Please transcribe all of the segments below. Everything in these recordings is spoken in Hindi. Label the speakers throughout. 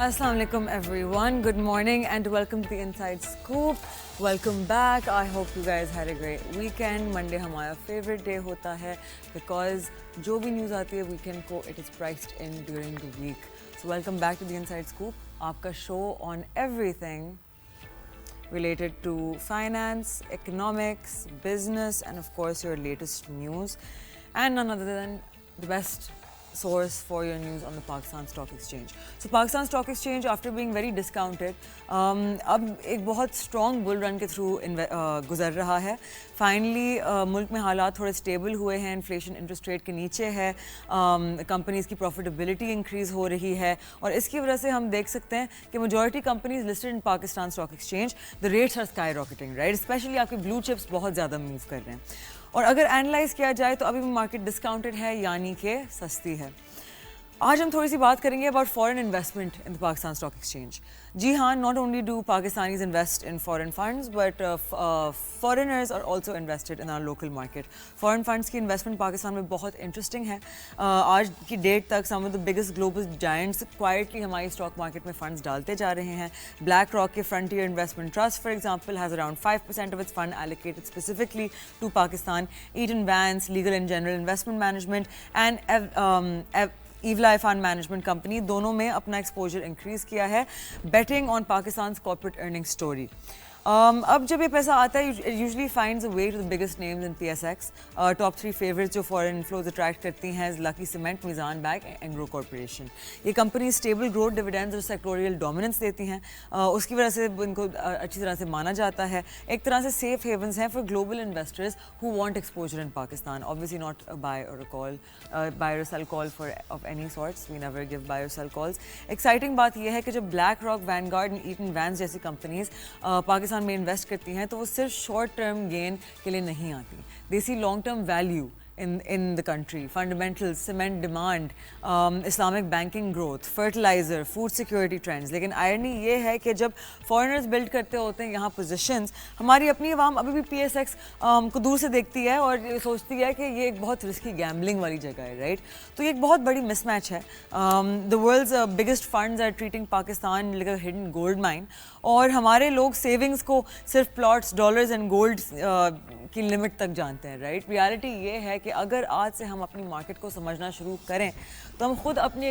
Speaker 1: Assalamu alaikum everyone. Good morning and welcome to the Inside Scoop. Welcome back. I hope you guys had a great weekend. Monday हमारा favorite day होता है because जो भी news आती है weekend को it is priced in during the week. So welcome back to the Inside Scoop. आपका show on everything related to finance, economics, business and of course your latest news. And none other than the best source for your news on the Pakistan Stock Exchange. So Pakistan Stock Exchange after being very discounted अब एक बहुत strong bull run के through गुजर रहा है. Finally मुल्क में हालात थोड़े stable हुए हैं, inflation interest rate के नीचे है, companies की profitability increase हो रही है और इसकी वजह से हम देख सकते हैं कि majority companies listed in Pakistan Stock Exchange the rates are skyrocketing, right? Especially आपके blue chips बहुत ज़्यादा move कर रहे हैं. और अगर एनालाइज किया जाए तो अभी भी मार्केट डिस्काउंटेड है यानी कि सस्ती है. आज हम थोड़ी सी बात करेंगे about foreign investment in the Pakistan stock exchange. जी हाँ, not only do Pakistanis invest in foreign funds but foreigners are also invested in our local market. Foreign funds की इन्वेस्टमेंट पाकिस्तान में बहुत इंटरेस्टिंग है. आज की डेट तक some of the biggest global giants quietly हमारी स्टॉक मार्केट में फंड्स डालते जा रहे हैं. ब्लैक रॉक के frontier investment trust for example has around 5% of its fund allocated specifically to Pakistan. Eaton Vance, legal and general investment management and ईवलाई फंड मैनेजमेंट कंपनी दोनों में अपना एक्सपोजर इंक्रीज किया है, betting on Pakistan corporate earning story. अब जब ये पैसा आता है usually finds a way to the biggest names in PSX. Top 3 favourites जो फॉरेन इन्फ्लोज अट्रैक्ट करती हैं Lucky cement, Meezan bank, Engro corporation. ये कंपनी स्टेबल ग्रोथ, डिविडेंड्स और सेक्टोरियल डोमिनेंस देती हैं. उसकी वजह से इनको अच्छी तरह से माना जाता है. एक तरह से सेफ हेवन्स हैं for global investors who want exposure in Pakistan. Obviously not buy और sell call for of any sorts. We never give buy और सेल कॉल्स. एक्साइटिंग बात यह है कि जब BlackRock, Vanguard and Eaton Vance जैसी कंपनीज पाकिस्तान में इन्वेस्ट करती हैं तो वो सिर्फ शॉर्ट टर्म गेन के लिए नहीं आती. They see long term value in the country, fundamentals, cement demand, Islamic banking growth, fertilizer, food security trends. लेकिन irony ये है कि जब foreigners build करते होते हैं यहाँ positions, हमारी अपनी अवाम अभी भी PSX को दूर से देखती है और सोचती है कि ये एक बहुत risky gambling वाली जगह है, right? तो ये एक बहुत बड़ी mismatch है. The world's biggest funds are treating Pakistan like a hidden gold mine और हमारे लोग सेविंग्स को सिर्फ प्लॉट्स, डॉलर्स एंड गोल्ड की लिमिट तक जानते हैं, राइट? रियलिटी ये है कि अगर आज से हम अपनी मार्केट को समझना शुरू करें तो हम खुद अपनी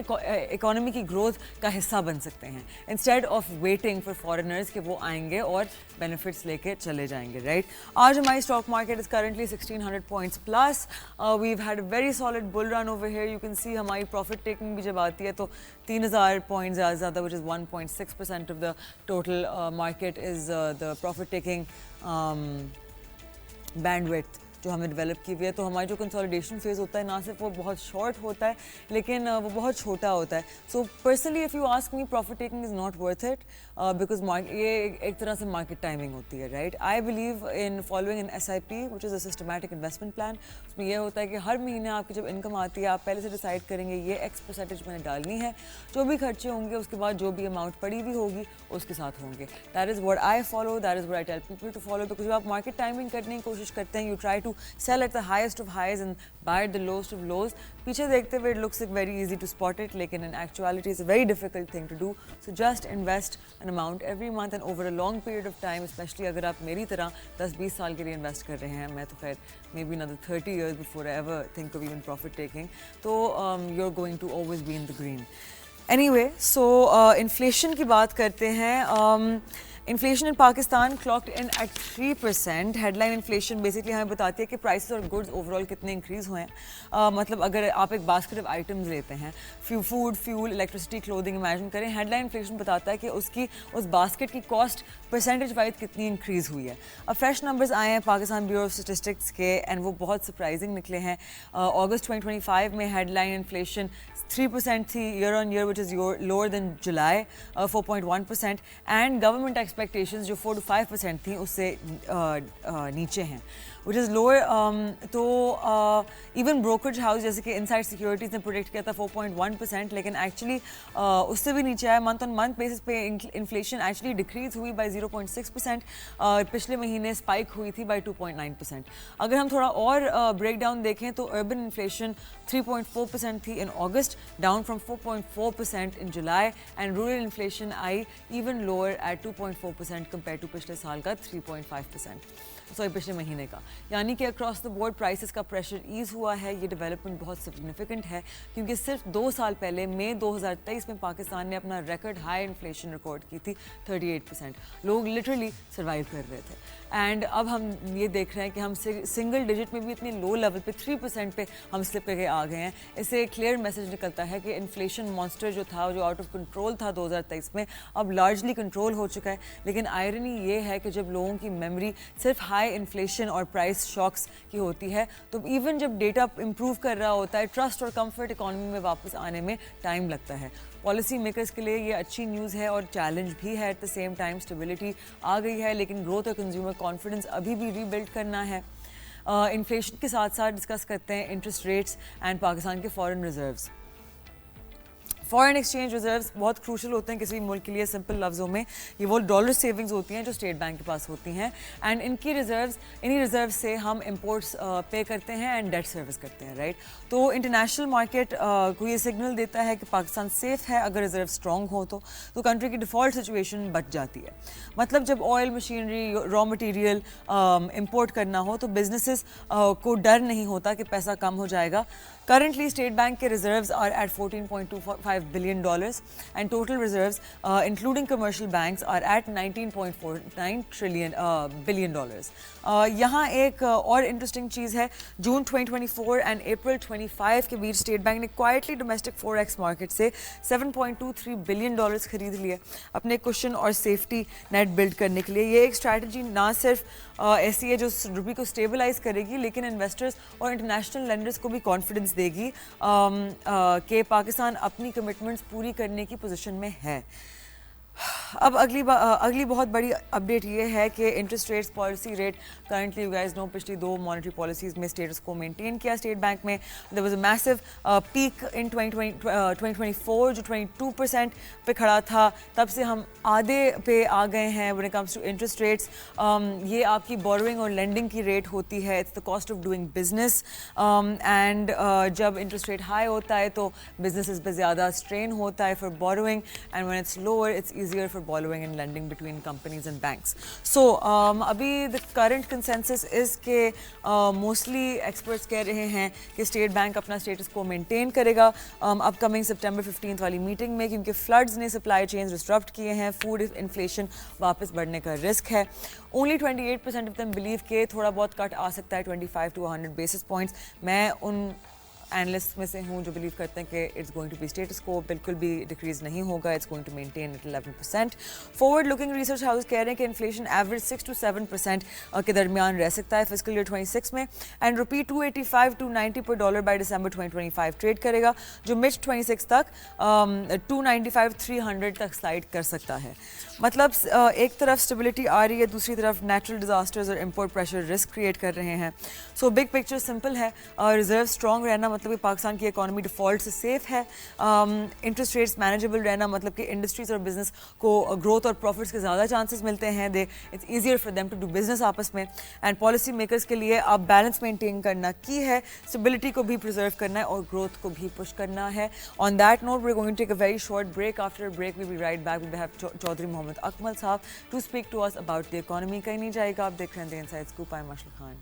Speaker 1: इकोनॉमी की ग्रोथ का हिस्सा बन सकते हैं instead of waiting for foreigners कि वो आएंगे और बेनिफिट्स लेके चले जाएंगे, राइट? आज हमारी stock market is currently 1600 points plus. We had a very solid bull run over here. You can see हमारी प्रॉफिट टेकिंग भी जब आती है तो 3000 पॉइंट ज़्यादा which is 1.6% of the total market is the profit taking bandwidth जो हमें डेवलप की हुई है. तो हमारी जो कंसोलिडेशन फेज़ होता है ना सिर्फ वो बहुत शॉर्ट होता है लेकिन वो बहुत छोटा होता है. So personally if you ask me, profit taking is not worth it because ये एक तरह से मार्केट टाइमिंग होती है, right? I believe in following in SIP which is a systematic investment plan. उसमें यह होता है कि हर महीने आपकी जब इनकम आती है आप पहले से डिसाइड करेंगे ये X% मैंने डालनी है, जो भी खर्चे होंगे उसके बाद जो भी अमाउंट पड़ी हुई होगी उसके साथ होंगे. That is what I follow, that is what I tell people to follow. Because जब आप मार्केट टाइमिंग करने की कोशिश करते हैं, you try to sell at the highest of highs and buy at the lowest of lows. पीछे देखते हुए it looks like very easy to spot it, लेकिन in actuality it's a very difficult thing to do. So just invest an amount every month and over a long period of time, especially अगर आप मेरी तरह 10-20 साल के लिए इन्वेस्ट कर रहे हैं. मैं तो खैर maybe another 30 years before I ever think of even profit taking. तो you're going to always be in the green. Anyway, so inflation की बात करते हैं. Inflation in Pakistan clocked in at 3%. Headline inflation basically हमें बताती है कि प्राइसेस और गुड्स ओवरऑल कितने इंक्रीज हुए हैं. मतलब अगर आप एक बास्केट ऑफ आइटम्स लेते हैं, food, fuel, electricity, clothing imagine करें, हेडलाइन इन्फ्लेशन बताता है कि उसकी उस बास्केट की कॉस्ट परसेंटेज वाइज कितनी इंक्रीज हुई है. अब फ्रेश नंबर्स आए हैं पाकिस्तान ब्यूरो ऑफ स्टैटिस्टिक्स के एंड वो बहुत सरप्राइजिंग निकले हैं. अगस्त 2025 में हेडलाइन इन्फ्लेशन 3% थी year on year which is lower than July 4.1% and government expectations जो 4 to 5% थी उससे नीचे हैं. Which is lower. तो इवन ब्रोकरेज हाउस जैसे कि इनसाइड सिक्योरिटीज़ ने प्रोडिक्ट किया था 4.1%, लेकिन एक्चुअली उससे भी नीचे आया। मंथ ऑन मंथ बेसिस पे इन्फ्लेशन एक्चुअली डिक्रीज हुई बाय 0.6%। पिछले महीने स्पाइक हुई थी बाय 2.9%। अगर हम थोड़ा और ब्रेक डाउन देखें तो अर्बन इन्फ्लेशन 3.4% थी in August, down from 4.4% in July, and rural inflation आई even lower at 2.4% compare to पिछले साल का 3.5%, सॉरी पिछले महीने का। यानी कि अक्रॉस द बोर्ड प्राइसेस का प्रेशर ईज हुआ है। ये डेवलपमेंट बहुत सिग्निफिकेंट है क्योंकि सिर्फ 2 साल पहले मई 2023 में पाकिस्तान ने अपना रिकॉर्ड हाई इन्फ्लेशन रिकॉर्ड की थी 38%। लोग लिटरली सर्वाइव कर रहे थे, एंड अब हम ये देख रहे हैं कि हम सिंगल डिजिट में भी इतने लो लेवल पे 3% पे हम स्लिप करके आ गए हैं। इससे क्लियर मैसेज निकलता है कि इन्फ्लेशन मॉन्स्टर जो था, जो आउट ऑफ कंट्रोल था 2023 में, अब लार्जली कंट्रोल हो चुका है। लेकिन आयरनी ये है कि जब लोगों की मेमोरी सिर्फ हाई इन्फ्लेशन और प्राइस शॉक्स की होती है, तो इवन जब डेटा इंप्रूव कर रहा होता है, ट्रस्ट और कंफर्ट इकोनॉमी में वापस आने में टाइम लगता है। पॉलिसी मेकर्स के लिए ये अच्छी न्यूज़ है और चैलेंज भी है at the same time. Stability आ गई है, लेकिन ग्रोथ और कंज्यूमर कॉन्फिडेंस अभी भी रीबिल्ड करना है। इन्फ्लेशन के साथ साथ डिस्कस करते हैं इंटरेस्ट रेट्स एंड पाकिस्तान के foreign reserves. Foreign exchange reserves बहुत क्रूशल होते हैं किसी मुल्क के लिए। सिंपल लफ्ज़ों में ये वो डॉलर सेविंग्स होती हैं जो स्टेट बैंक के पास होती हैं, एंड इनकी रिजर्व्स, इन्हीं रिजर्व से हम इंपोर्ट्स पे करते हैं एंड डेट सर्विस करते हैं, राइट। तो इंटरनेशनल मार्केट को ये सिग्नल देता है कि पाकिस्तान सेफ है। अगर रिजर्व स्ट्रॉन्ग हो तो कंट्री की डिफ़ॉल्ट सिचुएशन बच जाती है। मतलब जब oil, machinery, raw material import करना हो तो बिजनेसेस को डर नहीं होता कि पैसा कम हो जाएगा। Currently, State Bank के reserves are at $14.25 billion and total reserves, including commercial banks, are at $19.49 billion. यहाँ एक और इंटरेस्टिंग चीज़ है, जून 2024 एंड अप्रैल 25 के बीच स्टेट बैंक ने क्वाइटली डोमेस्टिक फॉरेक्स मार्केट से $7.23 बिलियन खरीद लिए अपने कुशन और सेफ्टी नेट बिल्ड करने के लिए। ये एक स्ट्रैटेजी ना सिर्फ ऐसी है जो रुपये को स्टेबलाइज करेगी, लेकिन इन्वेस्टर्स और इंटरनेशनल लेंडर्स को भी कॉन्फिडेंस देगी कि पाकिस्तान अपनी कमिटमेंट्स पूरी करने की पोजीशन में है। अब अगली बहुत बड़ी अपडेट ये है कि interest rates, policy rate currently you guys know पिछली 2 मॉनेटरी पॉलिसीज़ में स्टेटस को मेंटेन किया स्टेट बैंक में। There was a massive peak in 2024 जो 22% पे खड़ा था, तब से हम आधे पे आ गए हैं when it comes to interest rates. ये आपकी बोरोइंग और लेंडिंग की रेट होती है, it's the cost of doing business, and जब इंटरेस्ट रेट हाई होता है तो बिजनेसेस पे ज़्यादा स्ट्रेन होता है for borrowing, and when it's lower it's easier for borrowing and lending between companies and banks. So अभी the current consensus is कि mostly experts कह रहे हैं कि स्टेट बैंक अपना स्टेटस को मेंटेन करेगा अपकमिंग सितंबर 15 वाली मीटिंग में, क्योंकि फ्लड्स ने सप्लाई चेन्स डिस्टर्ब किए हैं, फूड इन्फ्लेशन वापस बढ़ने का रिस्क है। ओनली 28% ऑफ देम बिलीव के थोड़ा बहुत कट आ सकता है 25 to 100 बेसिस पॉइंट्स। मैं उन एनालिस्ट में से हूँ जो बिलीव करते हैं कि it's going to be status quo, बिल्कुल भी डिक्रीज नहीं होगा, it's going to maintain at 11%। Forward looking research house कह रहे हैं कि इन्फ्लेशन एवरेज 6 to 7% के दरमियान रह सकता है फिजिकल ईयर 26 में, एंड रुपी 285 to 90 पर डॉलर बाय दिसंबर 2025 ट्रेड करेगा, जो मिड 26 तक 295-300 तक स्लाइड कर सकता है। मतलब एक तरफ स्टेबिलिटी आ रही है, दूसरी तरफ नेचुरल डिजास्टर्स और इंपोर्ट प्रेशर रिस्क क्रिएट कर रहे हैं। सो बिग पिक्चर सिंपल है, रिजर्व स्ट्रॉन्ग रहना मतलब कि पाकिस्तान की इकोनॉमी डिफॉल्ट से सेफ है, इंटरेस्ट रेट्स मैनेजेबल रहना मतलब कि इंडस्ट्रीज और बिजनेस को ग्रोथ और प्रॉफिट्स के ज़्यादा चांसेस मिलते हैं, they it's easier for them to do business आपस में, एंड पॉलिसी मेकर्स के लिए अब बैलेंस मेंटेन करना की है, स्टेबिलिटी को भी प्रिजर्व करना है और ग्रोथ को भी पुश करना है। On that note we are going to take a very short break. After break we will be right back with Chaudhry Mohammad Akmal sahab to speak to us about the economy. कहीं नहीं जाएगा, आप देख रहे हैं the inside scoop. I am Mashal Khan.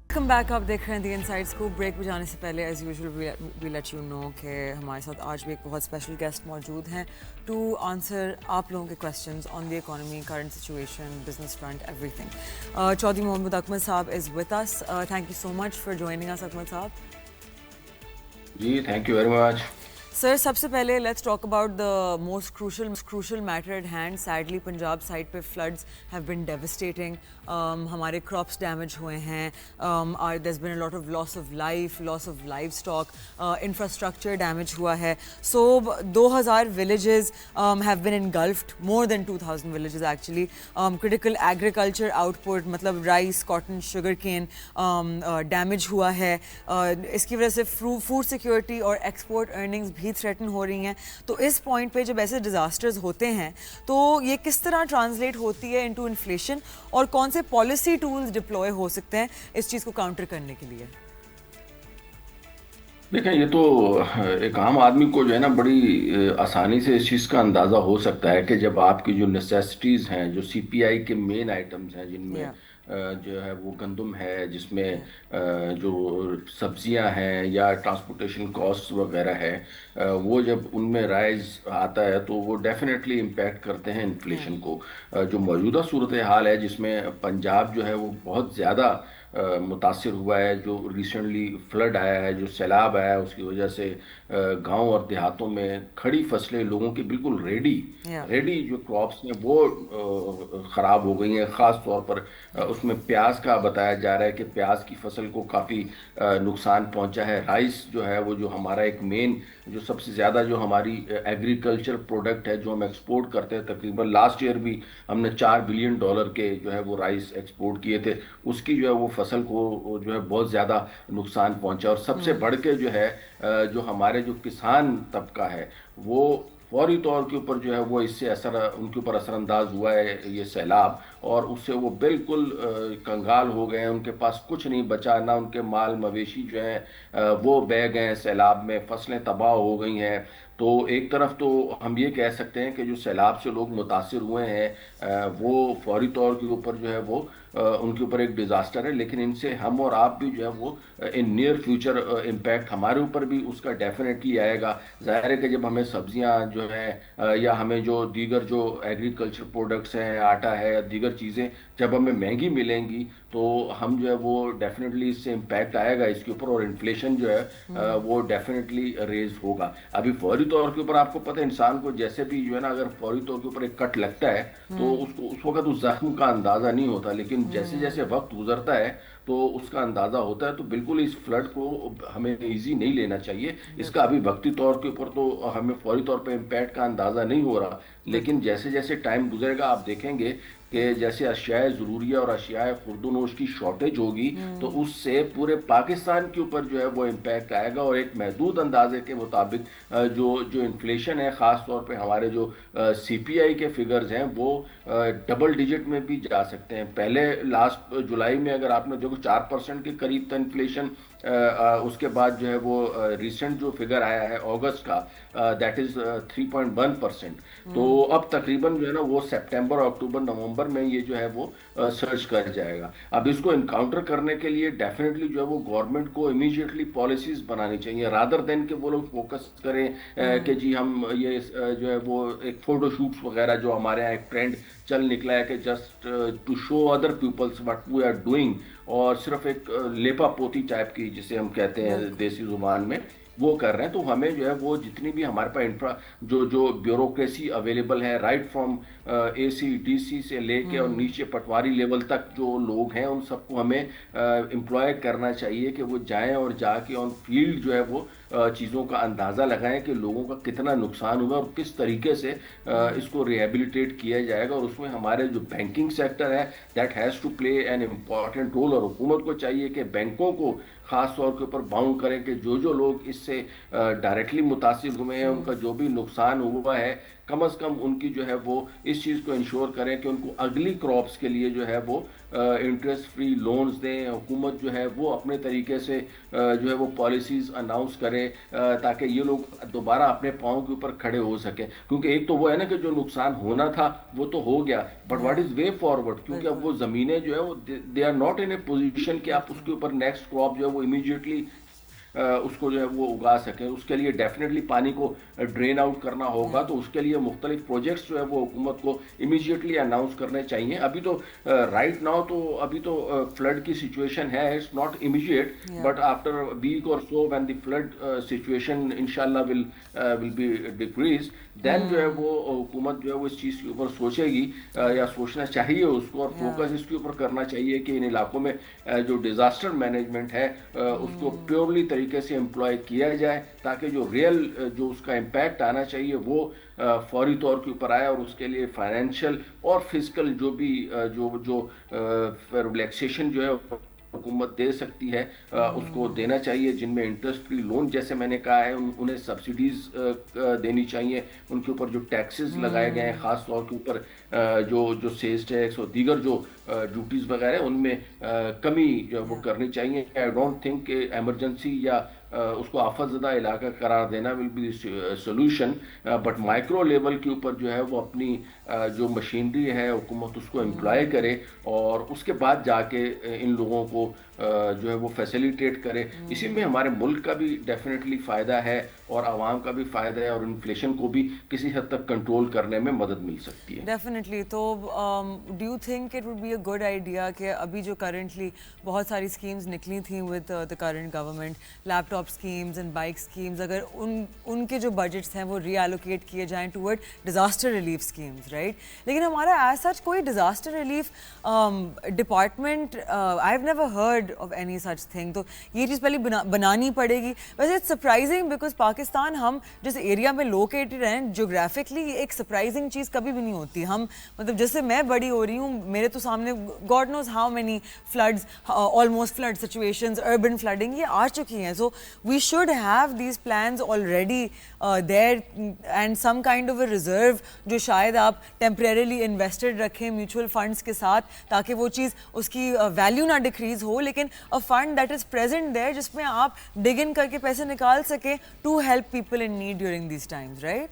Speaker 1: Welcome back, आप देख रहे हैं दी इनसाइड स्कूप। ब्रेक पे जाने से पहले as usual we let you know कि हमारे साथ आज भी एक बहुत स्पेशल गेस्ट मौजूद हैं टू आंसर आप लोगों के questions on the economy, current situation, business front, everything. Chaudhry Mohammad Akmal sahab is with us. Thank you so much for joining us Akmal sahab.
Speaker 2: जी thank you very much.
Speaker 1: Sir सबसे पहले let's talk about the most crucial matter at hand. Sadly Punjab side पे फ्लड्स हैव बीन डेविस्टेटिंग. हमारे क्रॉप्स डैमेज हुए हैं. There been a lot of loss of life stock. Infrastructure damage हुआ है. सो 2000 villages have been engulfed, more than 2000 villages actually. Critical agriculture output मतलब rice, cotton, sugar cane damage हुआ है. इसकी वजह से फूड सिक्योरिटी और एक्सपोर्ट अर्निंग्स भी थ्रेटन हो रही हैं. तो इस पॉइंट पे जब ऐसे डिजास्टर्स होते हैं तो ये किस तरह ट्रांसलेट होती है इनटू इन्फ्लेशन और कौन से पॉलिसी टूल्स डिप्लॉय हो सकते हैं इस चीज़ को काउंटर करने के लिए?
Speaker 2: देखें, ये तो एक आम आदमी को जो है ना बड़ी आसानी से इस चीज़ का अंदाज़ा हो सकता है कि जब आपकी जो नेसेसिटीज़ हैं, जो सीपीआई के मेन आइटम्स हैं, जिनमें
Speaker 1: या
Speaker 2: जो है वो गंदम है, जिसमें
Speaker 1: या
Speaker 2: जो सब्जियां हैं या ट्रांसपोर्टेशन कॉस्ट वगैरह है, वो जब उनमें राइज आता है तो वो डेफिनेटली इम्पैक्ट करते हैं
Speaker 1: या
Speaker 2: इन्फ्लेशन को. जो मौजूदा सूरत हाल है जिसमें पंजाब जो है वो बहुत ज़्यादा मुतासिर हुआ है, जो रिसेंटली फ्लड आया है, जो सैलाब आया है, उसकी वजह से गांव और देहातों में खड़ी फसलें लोगों की बिल्कुल रेडी
Speaker 1: या
Speaker 2: रेडी जो क्रॉप्स हैं वो ख़राब हो गई हैं. ख़ास तौर पर उसमें प्याज का बताया जा रहा है कि प्याज की फसल को काफ़ी नुकसान पहुंचा है. राइस जो है वो जो हमारा एक मेन, जो सबसे ज़्यादा जो हमारी एग्रीकल्चर प्रोडक्ट है जो हम एक्सपोर्ट करते हैं, तकरीबन लास्ट ईयर भी हमने $4 बिलियन के जो है वो राइस एक्सपोर्ट किए थे. उसकी जो है वो फसल को जो है बहुत ज़्यादा नुकसान पहुंचा. और सबसे बढ़ के जो है जो हमारे जो किसान तबका है वो फौरी तौर के ऊपर जो है वो इससे असर, उनके ऊपर असरअंदाज हुआ है ये सैलाब, और उससे वो बिल्कुल कंगाल हो गए हैं. उनके पास कुछ नहीं बचा, ना उनके माल मवेशी जो हैं वो बह गए हैं सैलाब में, फसलें तबाह हो गई हैं. तो एक तरफ तो हम ये कह सकते हैं कि जो सैलाब से लोग मुतासिर हुए हैं वो फौरी तौर के ऊपर जो है वो उनके ऊपर एक डिज़ास्टर है. लेकिन इनसे हम और आप भी जो है वो इन नियर फ्यूचर इम्पैक्ट हमारे ऊपर भी उसका डेफिनेटली आएगा. ज़ाहिर है कि जब हमें सब्जियां जो है या हमें जो दीगर जो एग्रीकल्चर प्रोडक्ट्स हैं, आटा है या दीगर चीज़ें जब हमें महंगी मिलेंगी तो हम जो है वो डेफिनेटली इससे इम्पैक्ट आएगा इसके ऊपर, और इन्फ्लेशन जो है वो डेफिनेटली रेज होगा. अभी फौरी तौर के ऊपर आपको पता है, इंसान को जैसे भी जो है ना, अगर फौरी तौर के ऊपर एक कट लगता है तो उसको उस वक्त उस जख्म का अंदाजा नहीं होता. लेकिन जैसे जैसे वक्त गुजरता है तो उसका अंदाजा होता है. तो बिल्कुल इस फ्लड को हमें इजी नहीं लेना चाहिए. इसका
Speaker 1: बिल्कुल
Speaker 2: अभी वक्ती तौर के ऊपर तो हमें फौरी तौर पे इम्पैक्ट का अंदाजा नहीं हो रहा. लेकिन
Speaker 1: बिल्कुल
Speaker 2: जैसे जैसे टाइम गुजरेगा आप देखेंगे कि जैसे अशियाए ज़रूरिया और अशियाए खुर्दनोश की शॉर्टेज होगी तो उससे पूरे पाकिस्तान के ऊपर जो है वो इम्पैक्ट आएगा. और एक महदूद अंदाजे के मुताबिक जो जो इन्फ्लेशन है, ख़ास तौर पे हमारे जो सीपीआई के फिगर्स हैं वो डबल डिजिट में भी जा सकते हैं. पहले लास्ट जुलाई में अगर आपने देखो 4% के करीब था इन्फ्लेशन. उसके बाद जो है वो रिसेंट जो फिगर आया है अगस्त का, दैट इज़ 3.1%. तो अब तकरीबन जो है ना वो सितंबर, अक्टूबर, नवंबर में ये जो है वो सर्च कर जाएगा. अब इसको इनकाउंटर करने के लिए डेफिनेटली जो है वो गवर्नमेंट को इमीडिएटली पॉलिसीज बनानी चाहिए, रादर देन कि वो लोग फोकस करें कि जी हम ये जो है वो एक फोटो शूट्स वगैरह जो हमारे यहाँ एक ट्रेंड चल निकला है कि just to show other peoples what we are doing, और सिर्फ एक लेपा पोती टाइप की जिसे हम कहते हैं
Speaker 1: बिल्कुल
Speaker 2: देसी जुबान में, वो कर रहे हैं. तो हमें जो है वो जितनी भी हमारे पास इंफ्रा जो जो ब्यूरोक्रेसी अवेलेबल है, राइट फ्रॉम एसी डीसी से लेके और नीचे पटवारी लेवल तक जो लोग हैं उन सबको हमें एम्प्लॉय करना चाहिए कि वो जाएं और जाके ऑन फील्ड जो है वो चीज़ों का अंदाज़ा लगाएं कि लोगों का कितना नुकसान हुआ और किस तरीके से इसको रिहेबिलिटेट किया जाएगा. और उसमें हमारे जो बैंकिंग सेक्टर है that has to play an important role, और हुकूमत को चाहिए कि बैंकों को ख़ास तौर के ऊपर बाउंड करें कि जो जो लोग इससे डायरेक्टली मुतासिर हुए हैं, उनका जो भी नुकसान हुआ है, कम से कम उनकी जो है वो इस चीज़ को इंश्योर करें कि उनको अगली क्रॉप्स के लिए जो है वो इंटरेस्ट फ्री लोन्स दें. हुकूमत जो है वो अपने तरीके से जो है वो पॉलिसीज़ अनाउंस करे ताकि ये लोग दोबारा अपने पाँव के ऊपर खड़े हो सकें. क्योंकि एक तो वो है ना कि जो नुकसान होना था वो तो हो गया, but what is way forward, क्योंकि अब
Speaker 1: बिल्कुल
Speaker 2: वो ज़मीनें जो है वो they are not in a position कि आप उसके ऊपर नेक्स्ट क्रॉप जो है वो इमीडिएटली उसको जो है वो उगा सकें। उसके लिए डेफिनेटली पानी को ड्रेन आउट करना होगा, तो उसके लिए मुख्तलिफ प्रोजेक्ट्स जो है वो हुकूमत को इमीडिएटली अनाउंस करने चाहिए। अभी तो राइट नाउ तो अभी तो फ्लड की सिचुएशन है, it's not immediate, but after week और so when the flood situation इंशाल्लाह विल बी डिक्रीज, देन जो है वो हुकूमत जो है वो इस चीज़ के ऊपर सोचेगी या सोचना चाहिए उसको, और फोकस इसके ऊपर करना चाहिए कि इन इलाकों में जो डिज़ास्टर मैनेजमेंट है उसको प्योरली तरीके से एम्प्लॉय किया जाए, ताकि जो रियल जो उसका इम्पैक्ट आना चाहिए वो फौरी तौर के ऊपर आए, और उसके लिए फाइनेंशियल और फिजिकल जो भी जो जो रिलैक्सेशन जो है हुकूमत दे सकती है उसको देना चाहिए। जिनमें इंटरेस्ट फ्री लोन जैसे मैंने कहा है उन्हें सब्सिडीज देनी चाहिए। उनके ऊपर जो टैक्सेस लगाए गए हैं ख़ास तौर के ऊपर जो जो सेल्स टैक्स और दीगर जो ड्यूटीज़ वगैरह उनमें कमी जो वो करनी चाहिए। आई डोंट थिंक एमरजेंसी या उसको आफतज़दा इलाका करार देना will be solution, but micro level के ऊपर जो है वो अपनी जो मशीनरी है हुकूमत उसको एम्प्लॉय करे, और उसके बाद जाके इन लोगों को जो है वो फैसिलिटेट करे। इसी में हमारे मुल्क का भी डेफिनेटली फ़ायदा है और आवाम का भी फ़ायदा है, और इन्फ्लेशन को भी किसी हद तक कंट्रोल करने में मदद मिल सकती है।
Speaker 1: डेफिनेटली। तो do you think it would be a good idea कि अभी जो करंटली बहुत सारी स्कीम्स निकली थी with the current government, laptop schemes and bike schemes, अगर उनके जो बजट्स हैं वो रीएलोकेट किए जाएं toward disaster relief schemes, right? लेकिन हमारा एज सच कोई disaster relief department I have never heard of any such thing. तो ये चीज़ पहले बनानी पड़ेगी। वैसे इट्स सरप्राइजिंग बिकॉज पाकिस्तान, हम जिस एरिया में लोकेटेड हैं जोग्राफिकली, एक सरप्राइजिंग चीज़ कभी भी नहीं होती। हम मतलब जैसे मैं बड़ी हो रही हूँ मेरे तो सामने God knows how many floods, almost flood situations, urban flooding ये आ चुकी हैं। So we should have these plans already there and some kind of a reserve जो शायद आप टेम्परेरीली इन्वेस्टेड रखें म्यूचुअल फंड्स के साथ, ताकि वो चीज़ उसकी वैल्यू ना डिक्रीज हो, लेकिन a fund that is present there जिसमें आप डिग इन करके पैसे निकाल सकें to help people in need during these times, right?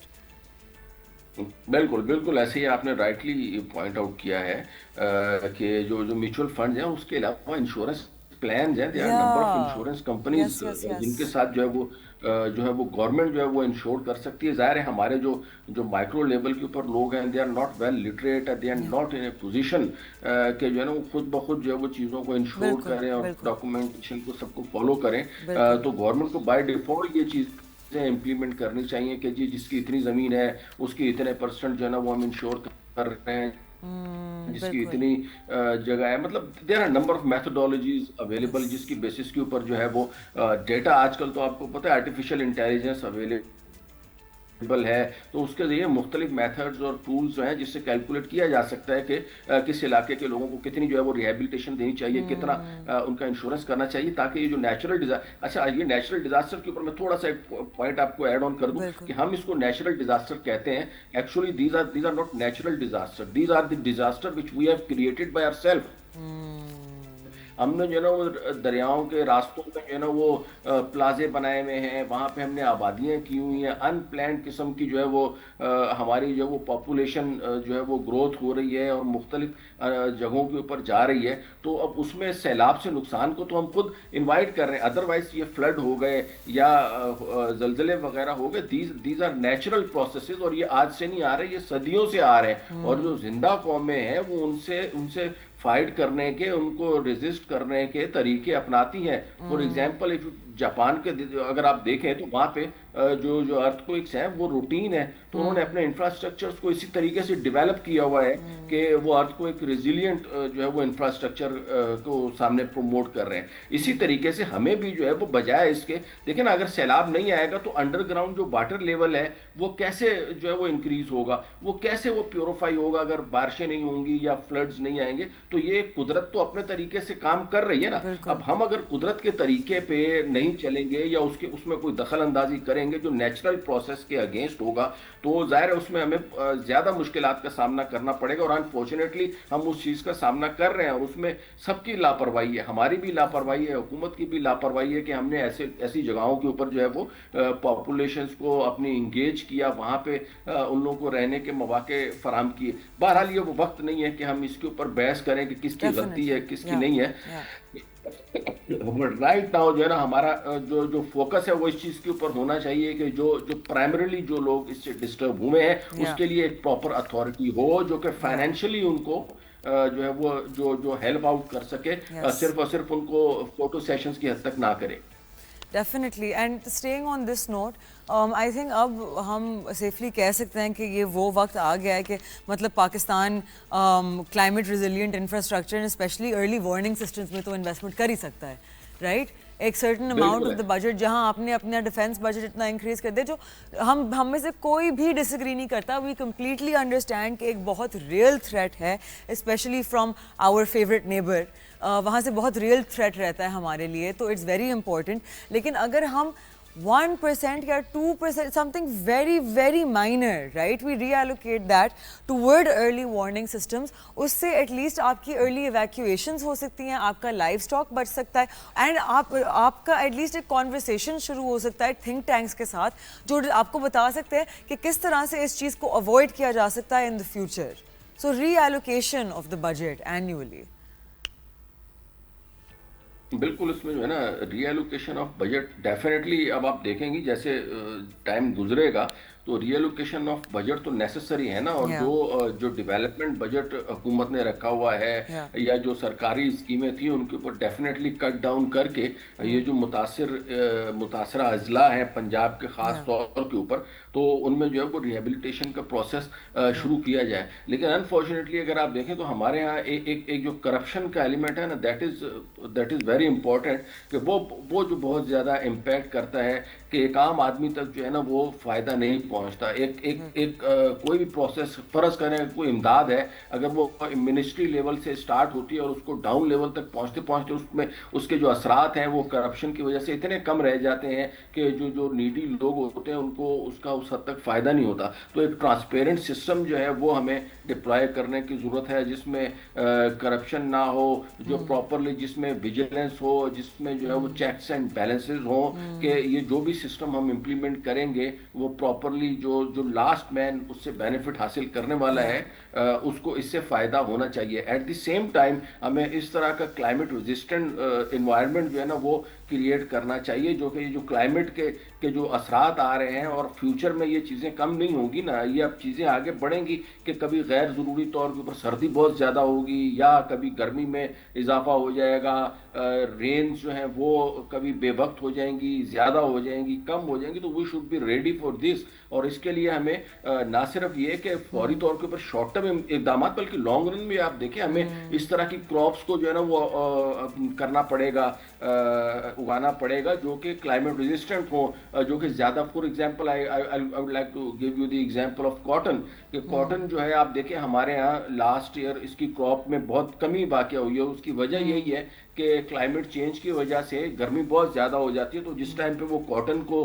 Speaker 2: बिल्कुल बिल्कुल, ऐसे ही आपने राइटली पॉइंट आउट किया है कि जो जो म्यूचुअल फंड हैं उसके अलावा इंश्योरेंस प्लान हैं, there are number of
Speaker 1: Yeah.
Speaker 2: Insurance companies
Speaker 1: Yes, yes, yes.
Speaker 2: जिनके साथ जो है वो गवर्नमेंट जो है वो इंश्योर कर सकती है। जाहिर है हमारे जो जो माइक्रो लेवल के ऊपर लोग हैं, they are not well literate, they are not in a position कि जो है ना वो खुद ब खुद जो है वो चीज़ों को इंश्योर
Speaker 1: बिल्कुल,
Speaker 2: करें और
Speaker 1: बिल्कुल,
Speaker 2: डॉक्यूमेंटेशन को सबको फॉलो करें।
Speaker 1: बिल्कुल।
Speaker 2: तो गवर्नमेंट को बाय डिफॉल्ट ये चीज़ इम्प्लीमेंट करनी चाहिए कि जी जिसकी इतनी ज़मीन है उसकी इतने परसेंट जो है ना वो हम इंश्योर कर रहे हैं, जिसकी
Speaker 1: बिल्कुल।
Speaker 2: इतनी जगह है। मतलब there are number of methodologies available जिसकी बेसिस के ऊपर जो है वो डेटा, आजकल तो आपको पता है आर्टिफिशियल इंटेलिजेंस अवेलेबल है, तो उसके जरिए मुख्तलिफ मेथड्स और टूल्स जो हैं जिससे कैलकुलेट किया जा सकता है कि किस इलाके के लोगों को कितनी जो है वो रिहेबिलिटेशन देनी चाहिए, कितना उनका इंश्योरेंस करना चाहिए, ताकि ये जो नेचुरल डिजास्टर, अच्छा ये नेचुरल डिजास्टर के ऊपर मैं थोड़ा सा एक पॉइंट आपको ऐड ऑन कर दूं
Speaker 1: बिल्कुल।
Speaker 2: कि हम इसको नेचुरल डिजास्टर कहते हैं। Actually these are not natural disaster, these are the disaster which we have created by ourselves. हमने जो है ना वो दरियाओं के रास्तों में जो है ना वो प्लाजे बनाए हुए हैं, वहाँ पे हमने आबादियाँ की हुई हैं, अनप्लैन्ड किस्म की जो है वो हमारी जो वो पॉपुलेशन जो है वो ग्रोथ हो रही है और मुख्तलिफ जगहों के ऊपर जा रही है। तो अब उसमें सैलाब से नुकसान को तो हम खुद इन्वाइट कर रहे हैं, अदरवाइज ये फ्लड हो गए या जलजले वगैरह हो गए, दीज आर नेचुरल प्रोसेसेस, और ये आज से नहीं आ रहे, ये सदियों से आ रहे हैं। और जो जिंदा कौमें हैं वो उनसे उनसे फाइट करने के, उनको रेजिस्ट करने के तरीके अपनाती हैं। फॉर एग्जाम्पल इफ जापान के अगर आप देखें तो वहाँ पे जो जो अर्थक्वेक्स हैं वो रूटीन है, तो उन्होंने अपने इंफ्रास्ट्रक्चर्स को इसी तरीके से डेवलप किया हुआ है कि वो अर्थक्वेक रेजिलियंट जो है वो इंफ्रास्ट्रक्चर को सामने प्रमोट कर रहे हैं। इसी तरीके से हमें भी जो है वो बजाय इसके, देखिए ना, अगर सैलाब नहीं आएगा तो अंडरग्राउंड जो वाटर लेवल है वो कैसे जो है वो इंक्रीज होगा, वो कैसे वो प्योरीफाई होगा अगर बारिशें नहीं होंगी या फ्लड्स नहीं आएंगे। तो ये कुदरत तो अपने तरीके से काम कर रही है ना। अब हम अगर कुदरत के तरीके पे नहीं चलेंगे या उसके उसमें कोई दखल अंदाजी करेंगे जो नेचुरल प्रोसेस के अगेंस्ट होगा, तो जाहिर है उसमें हमें ज्यादा मुश्किलात का सामना करना पड़ेगा। और अनफॉर्चुनेटली हम उस चीज का सामना कर रहे हैं, और उसमें सबकी लापरवाही है, हमारी भी लापरवाही है, हुकूमत की भी लापरवाही है कि हमने ऐसी जगहों के ऊपर जो है वो पॉपुलेशन को अपनी इंगेज किया, वहां पे उन लोगों को रहने के मौके फराम किए। बहरहाल ये वो वक्त नहीं है कि हम इसके ऊपर बहस करें कि किसकी गलती है किसकी नहीं है। बट राइट नाउ जो है ना हमारा जो जो फोकस है वो इस चीज के ऊपर होना चाहिए कि जो जो प्राइमरीली जो लोग इससे डिस्टर्ब हुए हैं
Speaker 1: या
Speaker 2: उसके लिए एक प्रॉपर अथॉरिटी हो जो कि
Speaker 1: या
Speaker 2: फाइनेंशियली उनको जो है वो जो जो हेल्प आउट कर सके,
Speaker 1: यस
Speaker 2: सिर्फ और सिर्फ उनको फोटो सेशंस की हद तक ना करे।
Speaker 1: Definitely and staying on this note I think अब हम सेफली कह सकते हैं कि ये वो वक्त आ गया है कि मतलब Pakistan climate resilient infrastructure specially early warning systems में तो इन्वेस्टमेंट कर ही सकता है राइट एक सर्टन अमाउंट
Speaker 2: बिल्कुल
Speaker 1: ऑफ
Speaker 2: है।
Speaker 1: द बजट जहां आपने अपना डिफेंस बजट इतना इंक्रीज कर दिया जो हम में से कोई भी डिसएग्री नहीं करता वी कम्प्लीटली अंडरस्टैंड कि एक बहुत रियल थ्रेट है specially from our favourite neighbour वहाँ से बहुत रियल थ्रेट रहता है हमारे लिए तो इट्स वेरी इंपॉर्टेंट लेकिन अगर हम 1% या 2% something very very minor right we reallocate that toward early warning systems उससे एटलीस्ट आपकी अर्ली इवैक्यूएशंस हो सकती हैं आपका लाइफ स्टॉक बच सकता है एंड आपका एटलीस्ट एक कॉन्वर्सेशन शुरू हो सकता है थिंक टैंक्स के साथ जो आपको बता सकते हैं कि किस तरह से इस चीज़ को अवॉइड किया जा सकता है in the future so reallocation of the budget annually
Speaker 2: बिल्कुल, इसमें जो है ना रीएलोकेशन ऑफ बजट डेफिनेटली अब आप देखेंगे जैसे टाइम गुजरेगा तो रीएलोकेशन ऑफ बजट तो नेसेसरी है ना, और
Speaker 1: या
Speaker 2: जो जो डेवलपमेंट बजट हुकूमत ने रखा हुआ है
Speaker 1: या
Speaker 2: या जो सरकारी स्कीमें थी उनके ऊपर डेफिनेटली कट डाउन करके ये जो मुतासरा अजला हैं पंजाब के ख़ास
Speaker 1: या
Speaker 2: तौर के ऊपर, तो उनमें जो है वो रिहेबिलिटेशन का प्रोसेस शुरू किया जाए। लेकिन अनफॉर्चुनेटली अगर आप देखें तो हमारे यहाँ एक जो करप्शन का एलिमेंट है ना, दैट इज़ वेरी इंपॉर्टेंट, कि वो जो बहुत ज़्यादा इम्पैक्ट करता है कि एक आम आदमी तक जो है ना वो फ़ायदा नहीं पहुंचता। एक एक एक कोई भी प्रोसेस फ़र्ज़ करें, कोई इमदाद है, अगर वो मिनिस्ट्री लेवल से स्टार्ट होती है और उसको डाउन लेवल तक पहुंचते पहुंचते उसमें उसके जो असरात हैं वो करप्शन की वजह से इतने कम रह जाते हैं कि जो जो नीडी लोग होते हैं उनको उसका उस हद तक फ़ायदा नहीं होता। तो एक ट्रांसपेरेंट सिस्टम जो है वो हमें डिप्लॉय करने की ज़रूरत है जिसमें करप्शन ना हो, जो प्रॉपरली जिसमें विजिलेंस हो, जिसमें जो है वो चेक्स एंड बैलेंसेस हो, कि ये जो भी सिस्टम हम इम्प्लीमेंट करेंगे वो प्रॉपरली जो जो लास्ट मैन उससे बेनिफिट हासिल करने वाला
Speaker 1: या
Speaker 2: है उसको इससे फ़ायदा होना चाहिए। एट द सेम टाइम हमें इस तरह का क्लाइमेट रेजिस्टेंट इन्वायरमेंट जो है ना वो क्रिएट करना चाहिए, जो कि ये जो क्लाइमेट के जो असरात आ रहे हैं और फ्यूचर में ये चीज़ें कम नहीं होंगी ना, ये अब चीज़ें आगे बढ़ेंगी कि कभी गैर ज़रूरी तौर के ऊपर सर्दी बहुत ज़्यादा होगी या कभी गर्मी में इजाफा हो जाएगा, रेंज जो है वो कभी बेवक्त हो जाएंगी, ज़्यादा हो जाएंगी, कम हो जाएंगी। तो we should be ready for this, और इसके लिए हमें ना सिर्फ ये कि फौरी तौर के ऊपर शॉर्ट टर्म इकदाम, बल्कि लॉन्ग रन में आप देखें हमें इस तरह की क्रॉप्स को जो है ना वो करना पड़ेगा, उगाना पड़ेगा जो कि क्लाइमेट रेजिस्टेंट हो, जो कि ज़्यादा, for example I would like to give you the example of cotton, कि कॉटन जो है आप देखें हमारे यहाँ लास्ट ईयर इसकी क्रॉप में बहुत कमी वाक़या हुई है। उसकी वजह यही है कि क्लाइमेट चेंज की वजह से गर्मी बहुत ज़्यादा हो जाती है, तो जिस टाइम पे वो कॉटन को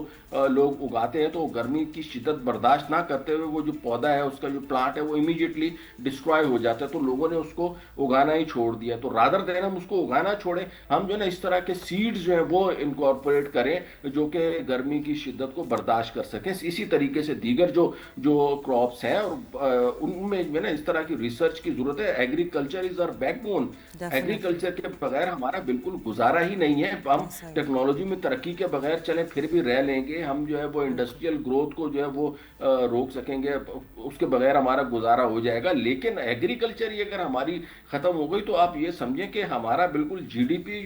Speaker 2: लोग उगाते हैं तो गर्मी की शिद्दत बर्दाश्त ना करते हुए वो जो पौधा है उसका जो प्लांट है वो इमीडिएटली डिस्ट्रॉय हो जाता है, तो लोगों ने उसको उगाना ही छोड़ दिया। तो रादर देन हम उसको उगाना छोड़ें, हम जो है ना इस तरह के सीड्स जो है वो इनकॉर्पोरेट करें जो कि गर्मी की शिद्दत को बर्दाश्त कर सकें। इसी तरीके से दीगर जो जो क्रॉप्स हैं और उनमें जो है ना इस तरह की रिसर्च की ज़रूरत है। Agriculture is our backbone,
Speaker 1: definitely
Speaker 2: agriculture के बगैर हमारा बिल्कुल गुजारा ही नहीं है। हम
Speaker 1: ऐसा ही
Speaker 2: टेक्नोलॉजी में तरक्की के बगैर चलें फिर भी रह लेंगे, हम जो है वो इंडस्ट्रियल ग्रोथ को जो है वो रोक सकेंगे, उसके बगैर हमारा गुजारा हो जाएगा। लेकिन एग्रीकल्चर ही अगर हमारी ख़त्म हो गई तो आप ये समझें कि हमारा बिल्कुल जीडीपी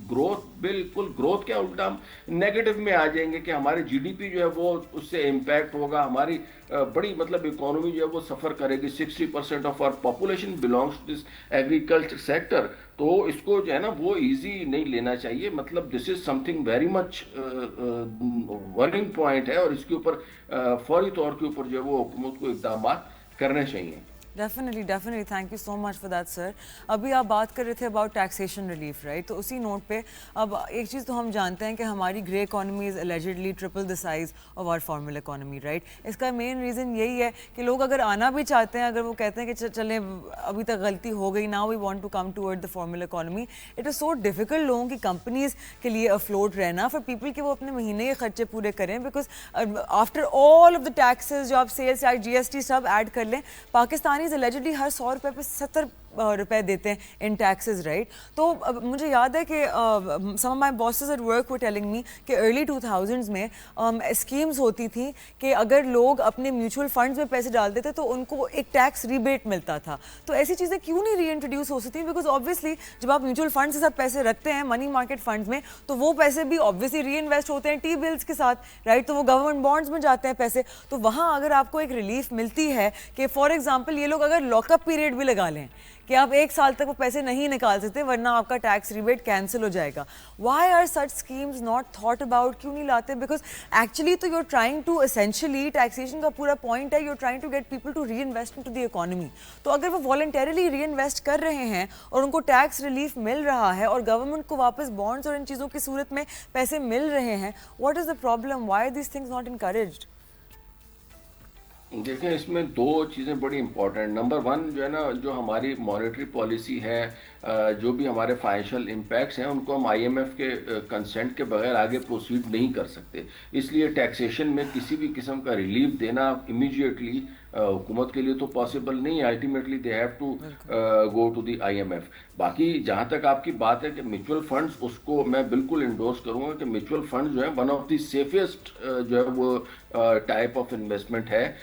Speaker 2: ग्रोथ, बिल्कुल ग्रोथ क्या उल्टा हम नेगेटिव में आ जाएंगे, कि हमारे जीडीपी जो है वो उससे इम्पैक्ट होगा, हमारी बड़ी मतलब इकोनॉमी जो है वो सफ़र करेगी। 60% of our population belongs to this agriculture sector, तो इसको जो है ना वो इजी नहीं लेना चाहिए। मतलब this is something very much burning point है, और इसके ऊपर फौरी तौर के ऊपर जो है वो हुकूमत को इकदाम करने चाहिए।
Speaker 1: Definitely definitely thank you so much for that sir. अभी आप बात कर रहे थे अबाउट टैक्सेशन रिलीफ राइट, तो उसी नोट पे अब एक चीज़ तो हम जानते हैं कि हमारी grey economy is allegedly triple the size of our formal economy right. इसका मेन रीज़न यही है कि लोग अगर आना भी चाहते हैं, अगर वो कहते हैं कि चलें अभी तक गलती हो गई, now we want to come toward the formal economy, it is so difficult लोगों की कंपनीज के लिए अफ्लोट रहना फॉर पीपल कि वो अपने महीने के खर्चे पूरे करें, because after all of the taxes जो आप सेल्स टैक्स जीएसटी सब ऐड कर लें, पाकिस्तानी एलिजिडली हर 100 रुपये पे 70 रुपए देते हैं इन टैक्सेस, राइट? तो मुझे याद है कि some of my bosses at work were telling me कि अर्ली 2000s में स्कीम्स होती थी कि अगर लोग अपने म्यूचुअल फंड्स में पैसे डालते थे तो उनको एक टैक्स रिबेट मिलता था। तो ऐसी चीज़ें क्यों नहीं री इंट्रोड्यूस हो सकती? बिकॉज ऑब्वियसली जब आप म्यूचुअल फंड्स के साथ पैसे रखते हैं मनी मार्केट फंड्स में, तो वो पैसे भी ऑब्वियसली री इन्वेस्ट होते हैं टी बिल्स के साथ, राइट? तो वो गवर्नमेंट बॉन्ड्स में जाते हैं पैसे। तो वहाँ अगर आपको एक रिलीफ मिलती है कि फॉर एग्जाम्पल ये लोग अगर लॉकअप पीरियड भी लगा लें कि आप 1 साल तक वो पैसे नहीं निकाल सकते वरना आपका टैक्स रिबेट कैंसिल हो जाएगा, why are such schemes not thought about? क्यों नहीं लाते? बिकॉज एक्चुअली तो you're trying to essentially, taxation का पूरा पॉइंट है, you're trying to get people to reinvest into the economy. तो अगर वो वॉलंटरीली री इन्वेस्ट कर रहे हैं और उनको टैक्स रिलीफ मिल रहा है और गवर्नमेंट को वापस बॉन्ड्स और इन चीज़ों की सूरत में पैसे मिल रहे हैं, what is the problem? Why are these things not encouraged?
Speaker 2: देखें, इसमें दो चीज़ें बड़ी इंपॉर्टेंट। नंबर वन जो है ना, जो हमारी मॉनेटरी पॉलिसी है, जो भी हमारे फाइनेंशियल इम्पैक्ट्स हैं उनको हम आईएमएफ के कंसेंट के बगैर आगे प्रोसीड नहीं कर सकते। इसलिए टैक्सेशन में किसी भी किस्म का रिलीफ देना इमीडिएटली हुकूमत के लिए तो पॉसिबल नहीं है। Ultimately they have to go to the IMF. बाकी जहाँ तक आपकी बात है कि म्यूचुअल फंड्स, उसको मैं बिल्कुल इंडोर्स करूँगा कि म्यूचुअल फंड्स जो है वन ऑफ द सेफेस्ट जो है वो टाइप ऑफ इन्वेस्टमेंट है,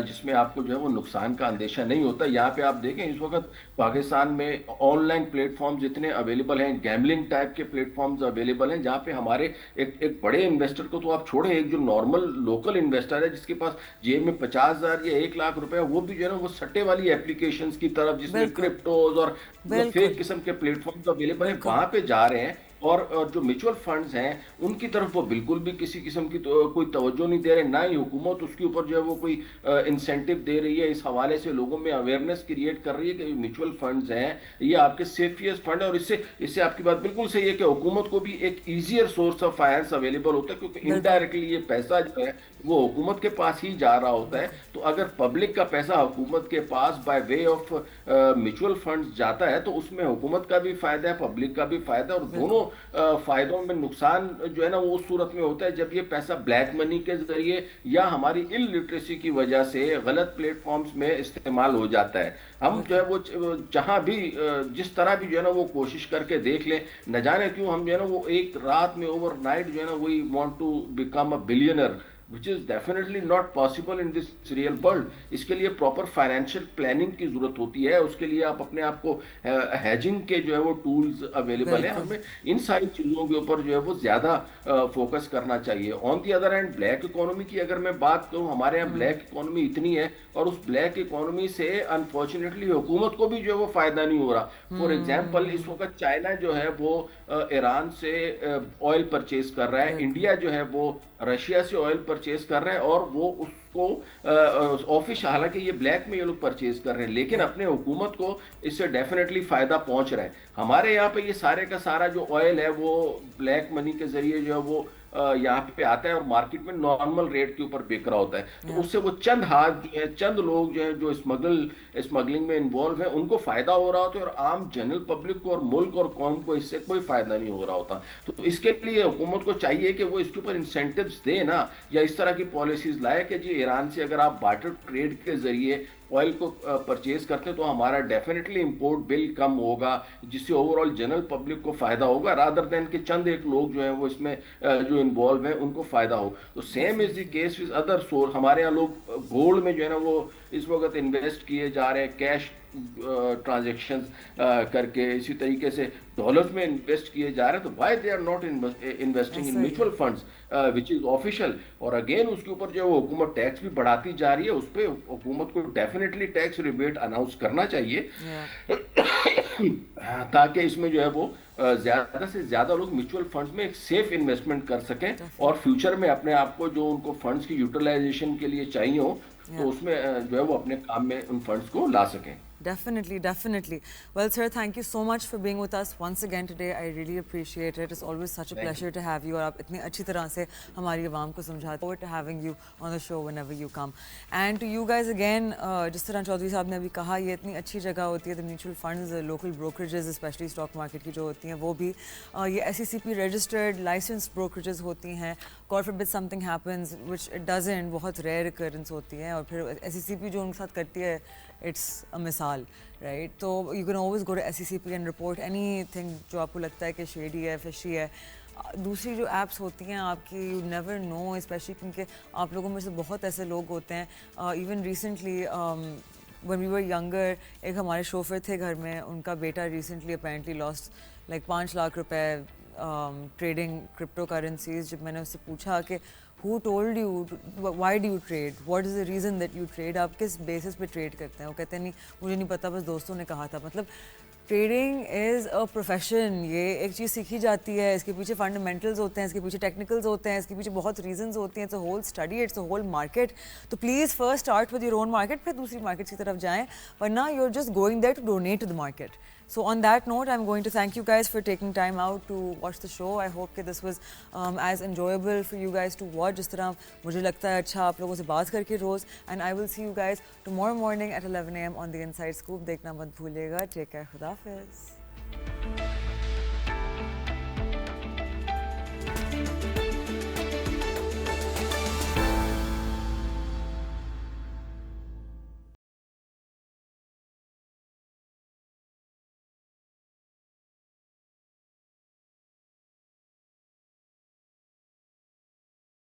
Speaker 2: जिसमें आपको जो है वो नुकसान का अंदेशा नहीं होता। यहाँ पे आप देखें इस वक्त पाकिस्तान में ऑनलाइन प्लेटफॉर्म्स इतने अवेलेबल हैं, गैम्बलिंग टाइप के प्लेटफॉर्म्स अवेलेबल हैं, जहाँ पे हमारे एक बड़े इन्वेस्टर को तो आप छोड़ें, एक जो नॉर्मल लोकल इन्वेस्टर है जिसके पास जेब में 50,000 या 1 लाख रुपए, वो भी जो है ना वो सट्टे वाली एप्लीकेशंस की तरफ, जिसमें क्रिप्टोज और फेक किस्म के प्लेटफॉर्म्स अवेलेबल हैं, वहां पे जा रहे हैं। और जो म्यूचुअल फंड्स हैं उनकी तरफ वो बिल्कुल भी किसी किस्म की कोई तवज्जो नहीं दे रहे, ना ही हुकूमत उसके ऊपर जो है वो कोई इंसेंटिव दे रही है। इस हवाले से लोगों में अवेयरनेस क्रिएट कर रही है कि म्यूचुअल फंड्स हैं ये आपके सेफियस्ट फंड है। और इससे इससे आपकी बात बिल्कुल सही है कि हुकूमत को भी एक easier source of finance available होता है, क्योंकि इनडायरेक्टली ये पैसा जो है वो हुकूमत के पास ही जा रहा होता है। तो अगर पब्लिक का पैसा हुकूमत के पास by way of mutual funds जाता है तो उसमें हुकूमत का भी फायदा है, पब्लिक का भी फायदा है। और दोनों फायदों में नुकसान जो है ना वो उस सूरत में होता है जब ये पैसा ब्लैक मनी के जरिए या हमारी इलिटरेसी की वजह से गलत प्लेटफॉर्म्स में इस्तेमाल हो जाता है। हम जो है वो जहां भी जिस तरह भी जो है ना वो कोशिश करके देख लें, न जाने क्यों हम जो है ना वो एक रात में ओवरनाइट जो है ना we want to become a billionaire, which is definitely not possible in this real world। इसके लिए प्रॉपर फाइनेंशियल प्लानिंग की जरूरत होती है। उसके लिए आप अपने आप को हैजिंग के जो है वो टूल्स अवेलेबल हैं, हमें इन सारी चीज़ों के ऊपर जो है वो ज़्यादा फोकस करना चाहिए। On the other hand black economy की अगर मैं बात करूँ, हमारे यहाँ ब्लैक इकोनॉमी इतनी है और उस ब्लैक इकोनॉमी से अनफॉर्चुनेटली हुकूमत को भी जो है वो फायदा नहीं हो रहा। फॉर एग्जाम्पल इस वक्त चाइना जो है वो ईरान से ऑयल परचेज कर रहा है, इंडिया जो है वो रशिया से ऑयल परचेज कर रहे हैं, और वो उसको ऑफिस, हालांकि ये ब्लैक में ये लोग परचेज कर रहे हैं, लेकिन अपने हुकूमत को इससे डेफिनेटली फायदा पहुंच रहा है। हमारे यहाँ पे ये सारे का सारा जो ऑयल है वो ब्लैक मनी के जरिए जो है वो यहाँ पे आता है और मार्केट में नॉर्मल रेट के ऊपर बिक रहा होता है। तो उससे वो चंद हाथ जो है, चंद लोग जो है जो स्मगलिंग में इन्वॉल्व है, उनको फायदा हो रहा होता है और आम जनरल पब्लिक को और मुल्क और कौम को इससे कोई फायदा नहीं हो रहा होता। तो इसके लिए हुकूमत को चाहिए कि वो इसके ऊपर इंसेंटिव्स दे ना, या इस तरह की पॉलिसीज लाए कि जी ईरान से अगर आप बार्टर ट्रेड के जरिए ऑयल को परचेज करते हैं तो हमारा डेफिनेटली इंपोर्ट बिल कम होगा, जिससे ओवरऑल जनरल पब्लिक को फायदा होगा, रादर देन कि चंद एक लोग जो हैं वो इसमें जो इन्वॉल्व हैं उनको फायदा हो। तो same is the case with other source. हमारे यहाँ लोग गोल्ड में जो है ना वो इस वक्त इन्वेस्ट किए जा रहे हैं, कैश ट्रांजेक्शंस करके, इसी तरीके से डॉलर्स में इन्वेस्ट किए जा रहे हैं। तो why they are not investing in mutual funds which is official. और अगेन उसके ऊपर जो है हुकूमत टैक्स भी बढ़ाती जा रही है, उस पर हुकूमत को डेफिनेटली टैक्स रिबेट अनाउंस करना चाहिए ताकि इसमें जो है वो ज्यादा से ज्यादा लोग म्यूचुअल फंड्स में एक सेफ इन्वेस्टमेंट कर सकें और फ्यूचर में अपने आप को जो उनको फंड्स की यूटिलाइजेशन के लिए चाहिए हो तो उसमें जो है वो अपने काम में उन फंड्स को ला सकें।
Speaker 1: Definitely, definitely. Well, sir, thank you so much for being with us once again today. I really appreciate it. It's always such a pleasure to have you. और आप इतनी अच्छी तरह से हमारी आवाम को समझाते हैं. Forward to having you on the show whenever you come. And to you guys again, जिस तरह चौधरी साहब ने अभी कहा, ये इतनी अच्छी जगह होती है. The mutual funds, local brokerages, especially stock market की जो होती हैं, वो भी ये SECP registered, licensed brokerages होती हैं. God forbid something happens, which it doesn't, बहुत rare occurrence होती है. और फिर SECP जो उनके साथ करती है, it's a मिसाल साल, राइट? तो you can always go to SCCP and report anything जो आपको लगता है कि शेडी है, फिशी है। दूसरी जो ऐप्स होती हैं आपकी, यू नेवर नो, स्पेशली क्योंकि आप लोगों में से बहुत ऐसे लोग होते हैं, even recently when we were younger, एक हमारे शोफर थे घर में, उनका बेटा recently apparently lost like 5 lakh रुपए ट्रेडिंग क्रिप्टो करेंसीज। जब मैंने उससे पूछा कि who told you, why do you trade, what is the reason that you trade, आप किस बेसिस पे ट्रेड करते हैं? वो कहते हैं नहीं मुझे नहीं पता, बस दोस्तों ने कहा था। मतलब ट्रेडिंग इज़ अ प्रोफेशन, ये एक चीज़ सीखी जाती है, इसके पीछे फंडामेंटल्स होते हैं, इसके पीछे टेक्निकल्स होते हैं, इसके पीछे बहुत रीजंस होती हैं। It's a whole study, it's a whole market. तो please first start with your own market, फिर दूसरी मार्केट की तरफ जाएं, वरना you are just going there to donate to the market. So on that note, I'm going to thank you guys for taking time out to watch the show. I hope that this was as enjoyable for you guys to watch जिस तरह मुझे लगता है अच्छा आप लोगों से बात करके रोज़। And I will see you guys tomorrow morning at 11 a.m. on the Inside Scoop. देखना मत भूलिएगा। Take care. खुदा हाफिज़।